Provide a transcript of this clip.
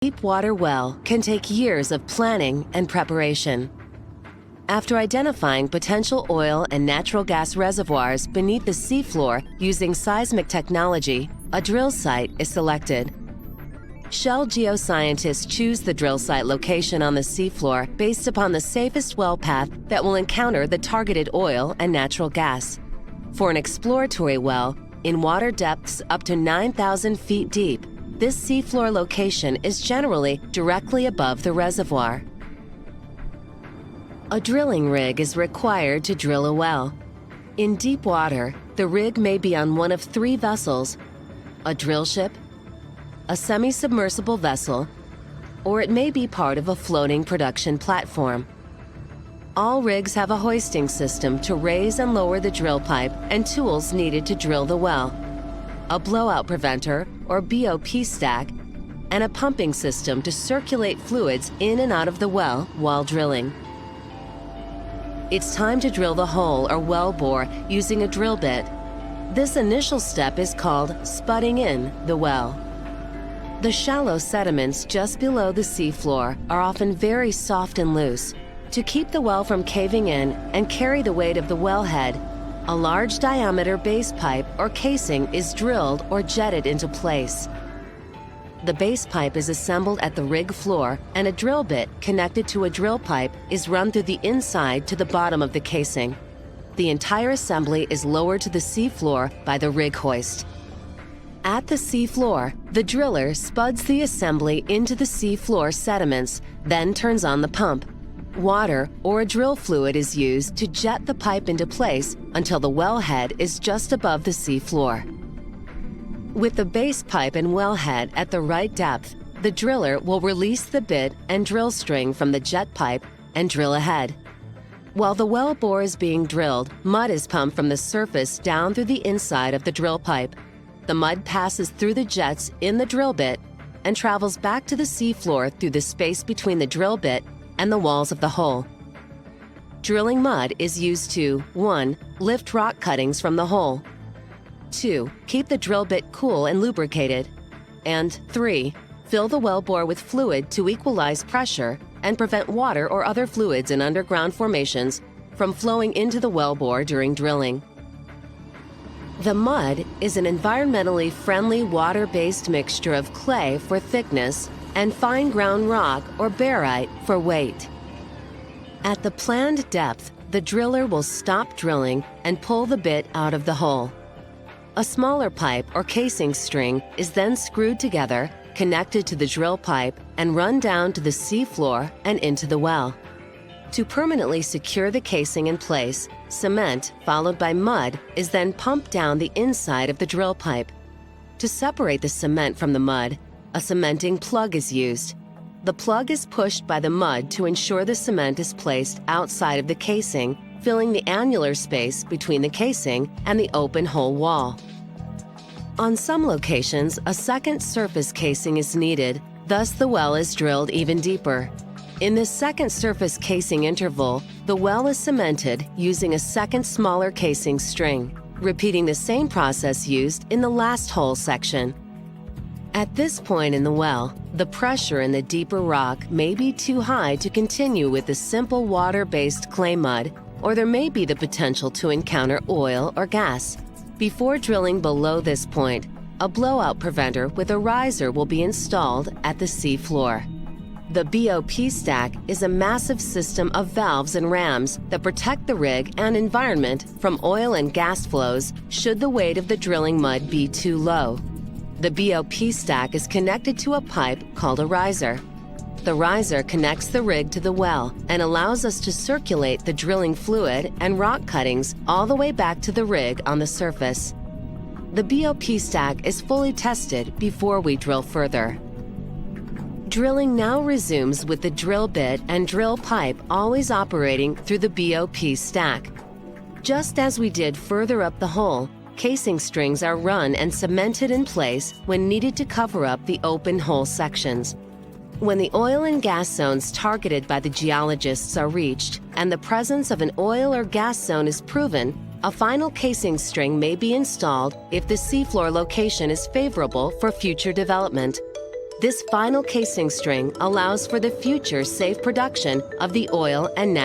Deep water well can take years of planning and preparation. After identifying potential oil and natural gas reservoirs beneath the seafloor using seismic technology, a drill site is selected. Shell geoscientists choose the drill site location on the seafloor based upon the safest well path that will encounter the targeted oil and natural gas. For an exploratory well, in water depths up to 9,000 feet deep, this seafloor location is generally directly above the reservoir. A drilling rig is required to drill a well. In deep water, the rig may be on one of three vessels: a drill ship, a semi-submersible vessel, or it may be part of a floating production platform. All rigs have a hoisting system to raise and lower the drill pipe and tools needed to drill the well, a blowout preventer or BOP stack, and a pumping system to circulate fluids in and out of the well while drilling. It's time to drill the hole or well bore using a drill bit. This initial step is called spudding in the well. The shallow sediments just below the seafloor are often very soft and loose. To keep the well from caving in and carry the weight of the wellhead, a large diameter base pipe or casing is drilled or jetted into place. The base pipe is assembled at the rig floor, and a drill bit connected to a drill pipe is run through the inside to the bottom of the casing. The entire assembly is lowered to the seafloor by the rig hoist. At the seafloor, the driller spuds the assembly into the seafloor sediments, then turns on the pump. Water or a drill fluid is used to jet the pipe into place until the wellhead is just above the seafloor. With the base pipe and wellhead at the right depth, the driller will release the bit and drill string from the jet pipe and drill ahead. While the well bore is being drilled, mud is pumped from the surface down through the inside of the drill pipe. The mud passes through the jets in the drill bit and travels back to the seafloor through the space between the drill bit and the walls of the hole. Drilling mud is used to 1. Lift rock cuttings from the hole, 2. Keep the drill bit cool and lubricated, and 3. Fill the well bore with fluid to equalize pressure and prevent water or other fluids in underground formations from flowing into the well bore during drilling. The mud is an environmentally friendly water-based mixture of clay for thickness and fine ground rock or barite for weight. At the planned depth, the driller will stop drilling and pull the bit out of the hole. A smaller pipe or casing string is then screwed together, connected to the drill pipe, and run down to the seafloor and into the well. To permanently secure the casing in place, cement, followed by mud, is then pumped down the inside of the drill pipe. To separate the cement from the mud, a cementing plug is used. The plug is pushed by the mud to ensure the cement is placed outside of the casing, filling the annular space between the casing and the open hole wall. On some locations, a second surface casing is needed, thus the well is drilled even deeper. In this second surface casing interval, the well is cemented using a second smaller casing string, repeating the same process used in the last hole section. At this point in the well, the pressure in the deeper rock may be too high to continue with the simple water-based clay mud, or there may be the potential to encounter oil or gas. Before drilling below this point, a blowout preventer with a riser will be installed at the seafloor. The BOP stack is a massive system of valves and rams that protect the rig and environment from oil and gas flows should the weight of the drilling mud be too low. The BOP stack is connected to a pipe called a riser. The riser connects the rig to the well and allows us to circulate the drilling fluid and rock cuttings all the way back to the rig on the surface. The BOP stack is fully tested before we drill further. Drilling now resumes with the drill bit and drill pipe always operating through the BOP stack. Just as we did further up the hole, casing strings are run and cemented in place when needed to cover up the open hole sections. When the oil and gas zones targeted by the geologists are reached and the presence of an oil or gas zone is proven, a final casing string may be installed if the seafloor location is favorable for future development. This final casing string allows for the future safe production of the oil and natural